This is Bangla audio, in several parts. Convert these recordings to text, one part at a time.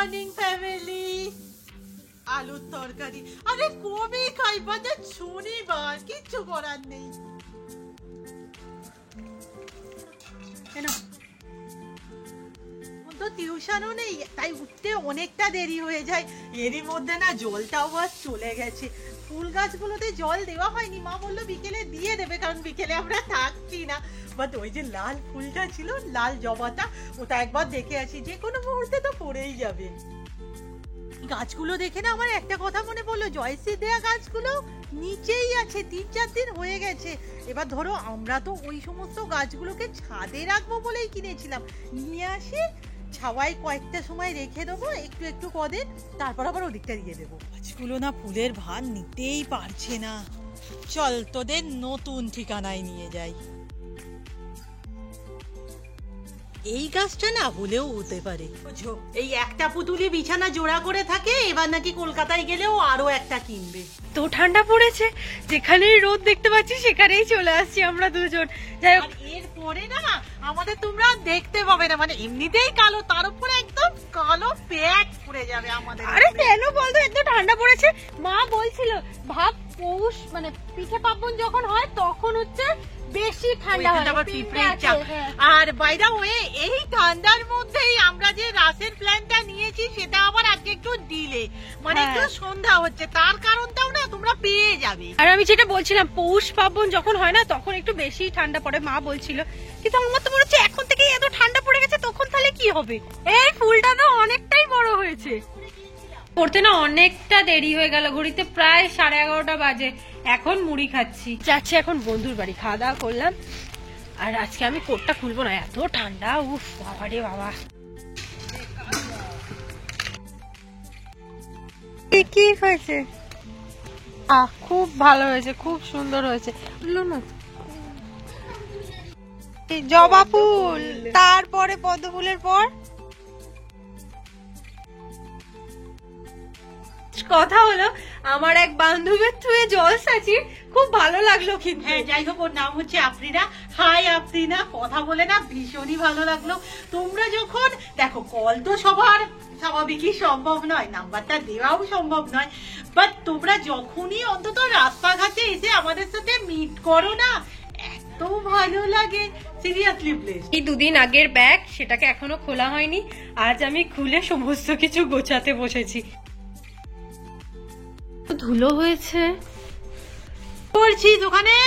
Morning family. আলুর তরকারি, আরে কবে খাইবা? যে শনিবার, কিচ্ছু করার নেই। কেন তো টিউশনও নেই, তাই উঠতে অনেকটা দেরি হয়ে যায়। এরই মধ্যে না জলটাও আজ চলে গেছে। ফুল গাছগুলোতে জল দেওয়া হয়নি, মা বললো বিকেলে দিয়ে দেবে, কারণ বিকেলে আমরা থাকছি না। বাট ওই যে লাল ফুলটা ছিল, লাল জবাটা, ওটা একবার দেখে আসি, যে কোনো মুহূর্তে তো পড়েই যাবে। গাছগুলো দেখে না আমার একটা কথা মনে পড়লো, জয়শ্রী দেয়া গাছগুলো নিচেই আছে, 3-4 দিন হয়ে গেছে। এবার ধরো আমরা তো ওই সমস্ত গাছগুলোকে ছাদে রাখবো বলেই কিনেছিলাম, নিয়ে আসি ছাওয়াই কয়েকটা সময় রেখে দেবো, একটু একটু কদিন, তারপর আবার ওদিকটা দিয়ে দেবো। গাছগুলো না ফুলের ভার নিতেই পারছে না। চল তোদের নতুন ঠিকানায় নিয়ে যাই। এই গাছটা না হলেও হতে পারে, বুঝো, এই একটা পুতুলি বিছানা জোড়া করে থাকে, এবার নাকি কলকাতায় গেলেও আরো একটা কিনবে। তো ঠান্ডা পড়েছে, যেখানেই রোদ দেখতে পাচ্ছি সেখানেই চলে আসছি আমরা দুজন। যাই হোক, এরপরে না আমাদের তোমরা দেখতে পাবে না, মানে এমনিতেই কালো, তার উপরে একদম কালো প্যাক পড়ে যাবে আমাদের। আরে কেন বলতো, এত ঠান্ডা পড়েছে। মা বলছিল ভাব পৌষ মানে পিঠে পার্বণ যখন হয় তখন হচ্ছে বেশি ঠান্ডা হয়। আর বাইরে ওয়ে এই ঠান্ডার মধ্যেই আমরা যে রাসের প্ল্যানটা নিয়েছি সেটা আবার আজকে একটু ডিলে, মানে একটু সন্ধ্যা হচ্ছে, তার কারণটাও না তোমরা পেয়ে যাবে। আর আমি যেটা বলছিলাম, পৌষ পার্বণ যখন হয় না তখন একটু বেশি ঠান্ডা পড়ে, মা বলছিল। কিন্তু আমার তো মনে হচ্ছে এখন থেকে এত ঠান্ডা পড়ে গেছে, তখন তাহলে কি হবে? এই ফুলটা তো অনেকটাই বড় হয়েছে। পড়তে না অনেকটা দেরি হয়ে গেল, ঘড়িতে প্রায় 11:30 বাজে। এখন মুড়ি খাচ্ছি, যাচ্ছি এখন বন্ধুর বাড়ি, খাওয়া দাওয়া করলাম। আর আজকে আমি কোটটা খুলবো না, এত ঠান্ডা, উফ বাবা রে বাবা। কি হয়েছে? খুব ভালো হয়েছে, খুব সুন্দর হয়েছে। জবা ফুল, তারপরে পদ্ম ফুলের পর কথা হলো আমার এক বান্ধবীর থুয়ে জলসাচি, খুব ভালো লাগলো। কিন্তু হ্যাঁ, যাই হোক, ওর নাম হচ্ছে আফরিনা। হাই আফরিনা, কথা বলে না ভীষণই ভালো লাগলো। তোমরা যখন দেখো, কল তো সবার স্বাভাবিকই সম্ভব নয়, নাম্বারটা দেওয়াও সম্ভব নয়, বাট তোমরা যখনই অন্তত রাস্তাঘাটে এসে আমাদের সাথে মিট করো না, এত ভালো লাগে, সিরিয়াসলি প্লিজ। এই 2 দিন আগের ব্যাগ, সেটাকে এখনো খোলা হয়নি, আজ আমি খুলে সমস্ত কিছু গোছাতে বসেছি। ধুলো হয়েছে, করছি দোকানে।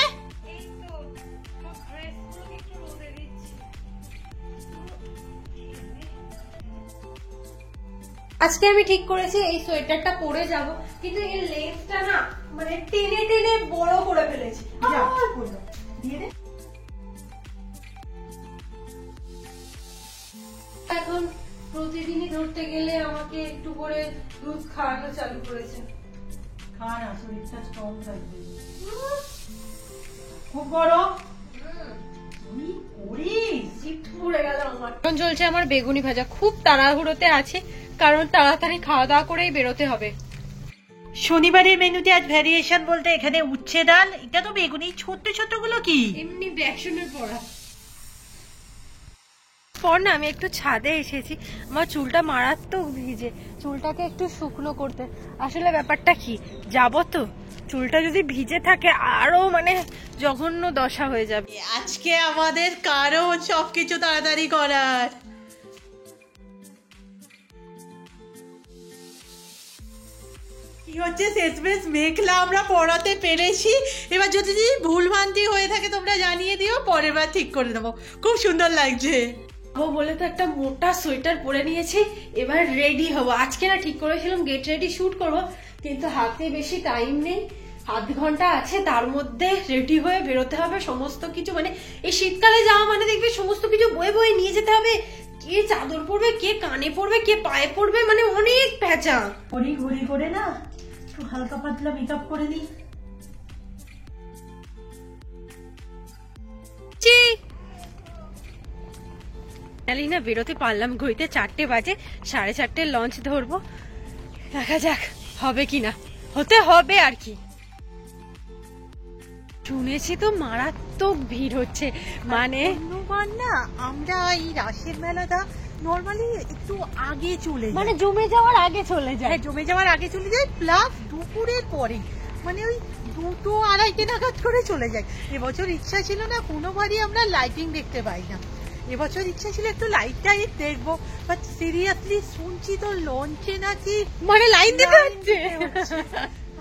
আজকে আমি ঠিক করেছি এই সোয়েটারটা পরে যাব, কিন্তু এর লেন্থটা না মানে টেনে টেনে বড় করে ফেলেছি। এখন প্রতিদিনই ধরতে গেলে আমাকে একটু করে দুধ খাওয়ানো চালু করেছে। খানা শরীরটা স্ট্রং থাকবে। খুব গরম। এখন চলছে আমার বেগুনি ভাজা, খুব তাড়াহুড়োতে আছে, কারণ তাড়াতাড়ি খাওয়া দাওয়া করেই বেরোতে হবে। শনিবারের মেনুতে আজ ভ্যারিয়েশন বলতে এখানে উচ্ছে ডাল, এটা তো বেগুনি, ছোট্ট ছোট্ট গুলো কি এমনি বেসনের পড়া। পর না আমি একটু ছাদে এসেছি, আমার চুলটা মারাত্মক ভিজে, চুলটাকে একটু শুকনো করতে। আসলে ব্যাপারটা কি, যাবো তো, চুলটা যদি ভিজে থাকে আরো মানে জঘন্য দশা হয়ে যাবে। আজকে আমাদের কারণ সবকিছু তাড়াতাড়ি করার। কি হচ্ছে, শেষমেশ মেঘলা আমরা পড়াতে পেরেছি। এবার যদি ভুলভ্রান্তি হয়ে থাকে তোমরা জানিয়ে দিও, পরের বার ঠিক করে দেবো। খুব সুন্দর লাগছে বলে তো একটা মোটা সোয়েটার পরে নিয়েছি, এবার রেডি হবো। আজকে না ঠিক করেছিলাম গেট রেডি শুট করবো, কিন্তু হাতে বেশি টাইম নেই, 8 ঘন্টা আছে, তার মধ্যে রেডি হয়ে বেরোতে হবে। সমস্ত কিছু মানে এই শীতকালে যাওয়া মানে দেখবে সমস্ত কিছু বয়ে বয়ে নিয়ে যেতে হবে, কে চাদর পরবে, কে কানে পরবে, কে পায়ে পরবে, মানে অনেক প্যাঁচা। ঘড়ি ঘড়ি করে না একটু হালকা পাতলা মেকআপ করে নিই। না বেরোতে পারলাম, ঘড়িতে 4টে বাজে, 4:30 লঞ্চ ধরবো, দেখা যাক হবে কিনা, হতে হবে আর কি। শুনেছি তো মারাত্মক ভিড় হচ্ছে, মানে না আমরা এই রাসের মেলাটা নর্মালি একটু আগে চলে যায়, মানে জমে যাওয়ার আগে চলে যায়। হ্যাঁ, জমে যাওয়ার আগে চলে যায়, প্লাস দুপুরের পরে মানে ওই 2-2-2:30 নাগাদ করে চলে যায়। এবছর ইচ্ছা ছিল না কোনো বাড়ি আমরা লাইটিং দেখতে পাই না, এবছর ইচ্ছা ছিল একটু লাইট টাইট দেখবো, বাট সিরিয়াসলি শুনছি তো লঞ্চে নাকি মানে লাইন দিতে হচ্ছে।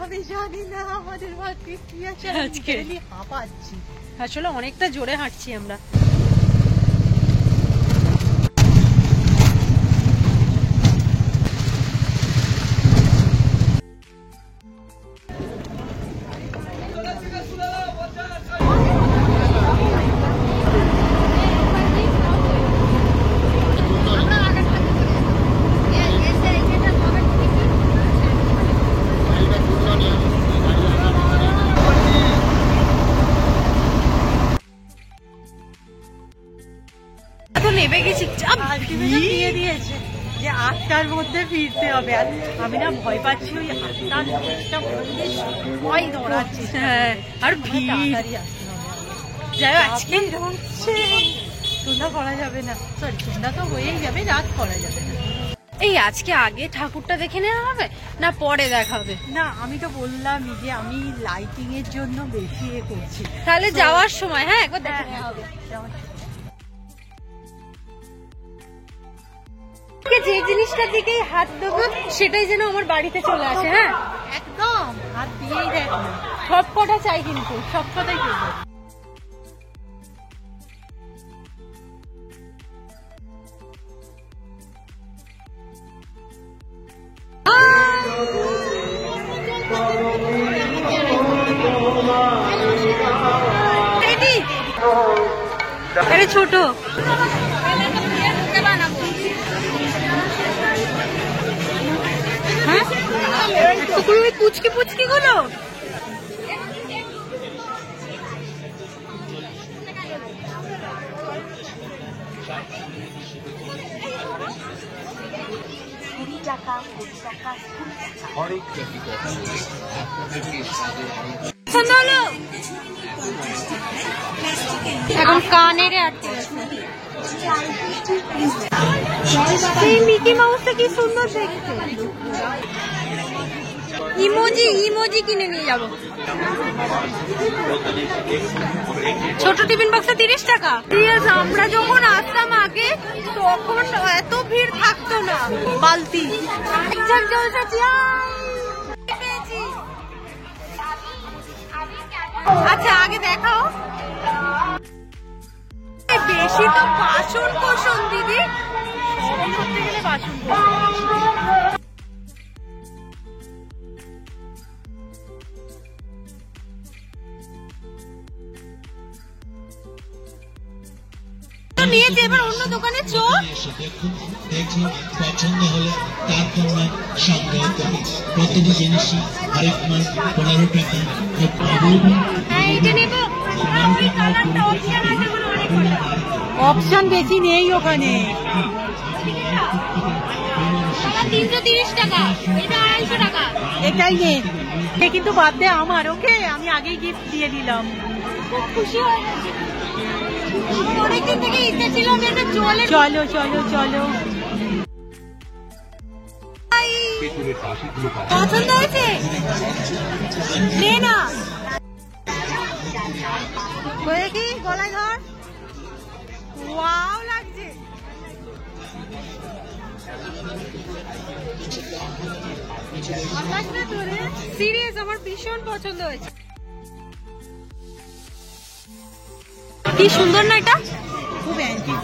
আমি জানি না আমাদের ভাগ্যে কি আছে, আজকে হাঁপাচ্ছি আসলে অনেকটা জোরে হাঁটছি আমরা। নেমে গেছি, দিয়ে দিয়েছে যে 8টার মধ্যে ফিরতে হবে। আর আমি না ভয় পাচ্ছি ওই 8টার দশটা বললে সবাই দৌড়াচ্ছে। হ্যাঁ, আর ভিড়। তাড়াতাড়ি আসতে হবে। যাই হোক, আজকে হচ্ছে সন্ধ্যা করা যাবে না, সরি সন্ধ্যা তো হয়েই যাবে, রাত করা যাবে না। এই আজকে আগে ঠাকুরটা দেখে নেওয়া হবে না পরে দেখাবে? না আমি তো বললামই যে আমি লাইটিং এর জন্য বেশি করছি, তাহলে যাওয়ার সময় হ্যাঁ একবার দেখে নেওয়া হবে। যে জিনিসটার দিকে হাত দেবো সেটাই যেন আমার বাড়িতে চলে আসে। হ্যাঁ একদম হাত দিয়েই দেখ না, সব কটা চাই কিন্তু। সব কথাই করবো। আরে ছোট পুচকি পুচকি গুলো এখন কানের আটকে গেছে। মিকি মাউসটা কি সুন্দর দেখতে। ইমোজি কিনে নিয়ে যাব। ছোট টিফিন বক্সে 30 টাকা। আমরা যখন আসতাম আগে তখন এত ভিড় থাকতো না। বালতি আচ্ছা আগে দেখাও। বেশি তো বাসন কোসন দিদি, করতে গেলে বাসন নিয়েছে। এবার অন্য দোকানে পছন্দ হলে তারপর সংগ্রহ করে প্রতিটি জিনিসই আরেক মাস 15 টাকা। অপশন বেশি নেই ওখানে। 330 টাকা, এটা 250 টাকা। এটাই নে, কিন্তু বাদ দে আমার। ওকে আমি আগেই গিফট দিয়ে দিলাম। খুব খুশি হয়ে গেছি, অনেকদিন থেকে ইচ্ছে ছিল যে একটা জলে। চলো চলো চলো। পছন্দ হয়েছে? নে না দেখি গলায় ধর। ওয়াও লাগছে। সিরিয়াস আমার ভীষণ পছন্দ হয়েছে। কি সুন্দর না এটা, খুব অ্যান্টিক।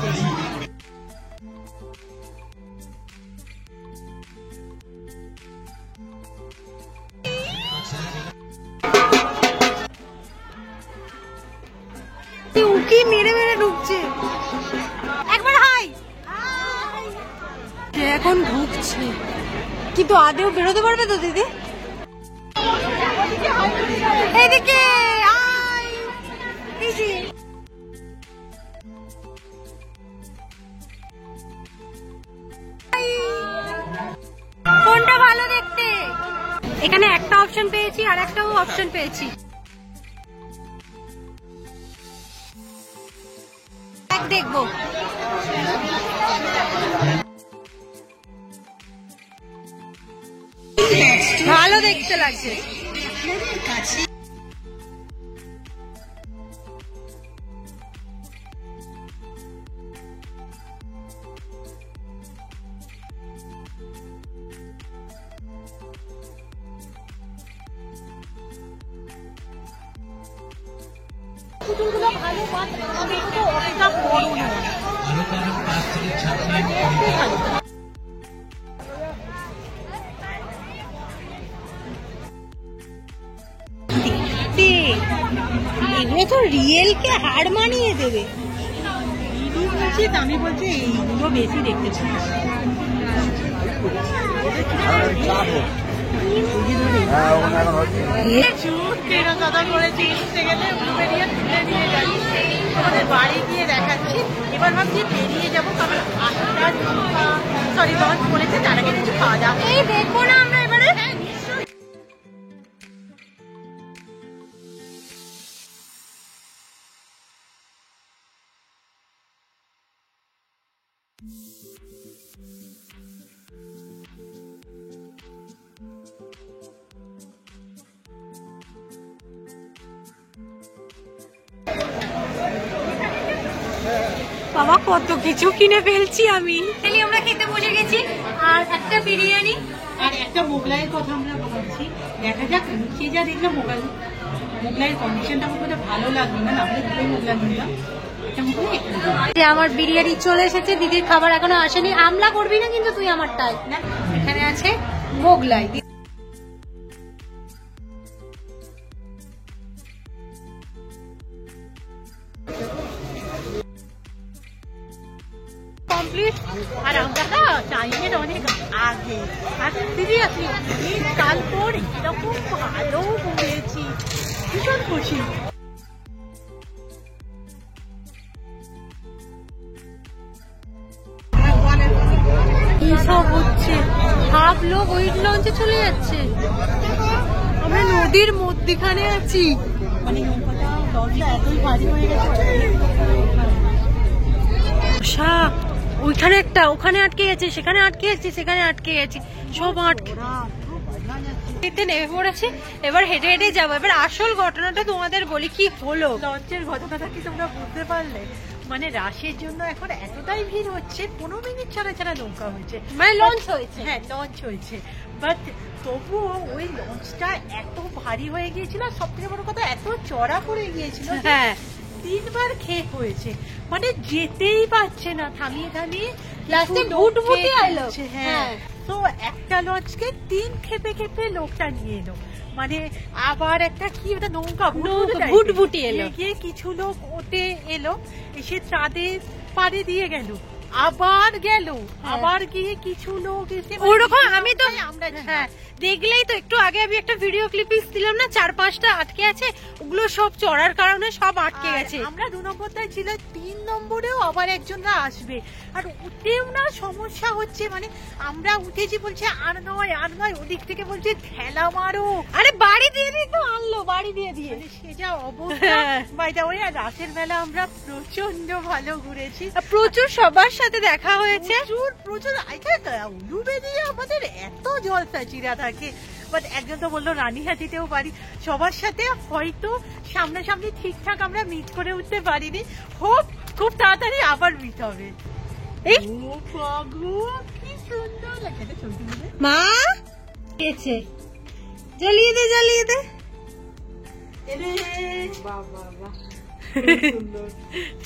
উকি মেরে মেরে ঢুকছে। একবার হাই। এখন ঢুকছে কিন্তু আদেও বেরোতে পারবে তো দিদি? এদিকে কোনটা ভালো দেখতে? এখানে একটা অপশন পেয়েছি আর একটাও অপশন পেয়েছি। দেখবো। ভালো দেখতে লাগছে। পুতুলগুলো ভালো পাত, আমি একটু অপেক্ষা করবো না। আরো কারণ 5 থেকে 6 মিনিট এগুলো তো রিয়েলকে হার মানিয়ে দেবে। আমি বলছি এইগুলো বেশি দেখতে চাই। আমাদের বাড়ি গিয়ে দেখাচ্ছি, এবার ভাবছি বেরিয়ে যাবো, কারণ 8টা লঞ্চ করেছে, তার আগে কিছু খাওয়া দাওয়া। এই দেখবো না আমরা এবারে। বাবা কত কিছু কিনে ফেলছি আমি। তাহলে আমরা খেতে বসে গেছি, আর একটা বিরিয়ানি আর একটা মোগলাইয়ের কথা আমরা ভাবছি, দেখা যাক। সে যা দেখলাম মোগলাইয়ের কন্ডিশনটা আমার কাছে ভালো লাগলো না, আমরা দুটোই মোগলাই নিলাম। আমার বিরিয়ানি চলে এসেছে, দিদির খাবার এখনো আসেনি। আমলা করবি না কিন্তু তুই আমারটাই। এখানে আছে মোগলাই। কমপ্লিট। আর আমরা না টাইমের অনেক আগে, আর সিরিয়াসলি কাল পর এরকম ভালো ঘুরেছি, ভীষণ খুশি। সব হচ্ছে, হাফ লোক ওই লঞ্চে চলে যাচ্ছে, আমরা নদীর মধ্যখানে আছি। মানে নৌকাটা লঞ্চটা এতই ভারী হয়ে গেছে। ওইখানে একটা, ওখানে আটকে গেছে, সেখানে আটকে গেছে, সেখানে আটকে গেছে, সব আটকে নেমে পড়েছে। এবার হেঁটে হেঁটে যাবো। এবার আসল ঘটনাটা তোমাদের বলি কি হলো। লঞ্চের ঘটনাটা কি তোমরা বুঝতে পারলে? মানে রাশের জন্য এখন এতটাই ভিড় হচ্ছে, 15 মিনিট ছাড়া ছাড়া নৌকা হয়েছে, মানে লঞ্চ হয়েছে। হ্যাঁ লঞ্চ হয়েছে, বাট তবুও ওই লঞ্চটা এত ভারী হয়ে গিয়েছিল, সব থেকে বড় কথা এত চড়া পড়ে গিয়েছিল। হ্যাঁ 3 বার খেপ হয়েছে, মানে যেতেই পারছে না, থামিয়ে থামিয়ে লাস্টে ভুটভুটি আইলো। হ্যাঁ, তো একটা লঞ্চকে 3 খেপে খেপে লোকটা নিয়ে এলো। মানে আবার একটা কি ওটা নৌকা ভুটভুটি এলো, গিয়ে কিছু লোক ওতে এলো, এসে চাঁদের পাড়ে দিয়ে গেল, আবার গেল, আবার গিয়ে কিছু লোক এসে ওরকম। আমি তো আমরা হ্যাঁ দেখলেই তো, একটু আগে আমি একটা ভিডিও ক্লিপিং দিলাম না, 4-5টা আটকে আছে, ওগুলো সব চড়ার কারণে সব আটকে গেছে। আমরা 2 নম্বরটাই ছিল, 3 নম্বরেও আবার একজনরা আসবে, আর উঠেও না সমস্যা হচ্ছে। মানে আমরা উঠেছি, বলছে আর নয় আর নয়, ওদিক থেকে বলছে ঠেলা মারো। আরে বাড়ি দিয়ে দিয়ে তো আনলো, বাড়ি দিয়ে দিয়ে সে যা অবস্থা। বাই দ্য ওয়ে, রাতের বেলা আমরা প্রচন্ড ভালো ঘুরেছি, প্রচুর সবার সাথে দেখা হয়েছে, প্রচুর উলুবে দিয়ে আমাদের এত জলসা চিরা থাকে। বাট একজন তো বললো রানীহাটিতেও পারি, সবার সাথে হয়তো সামনাসামনি ঠিকঠাক আমরা মিট করে উঠতে পারিনি, হোপ খুব তাড়াতাড়ি আবার মিট হবে। এই কি সুন্দর লাগে। মা গেছে, জ্বালিয়ে দে জ্বালিয়ে দে।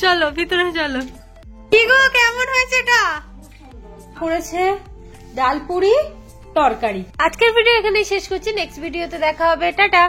চলো ভিতরে চলো। কি গো কেমন হয়েছে? এটা করেছে ডাল পুরি তরকারি। আজকের ভিডিও এখানেই শেষ করছি, নেক্সট ভিডিওতে দেখা হবে, টাটা।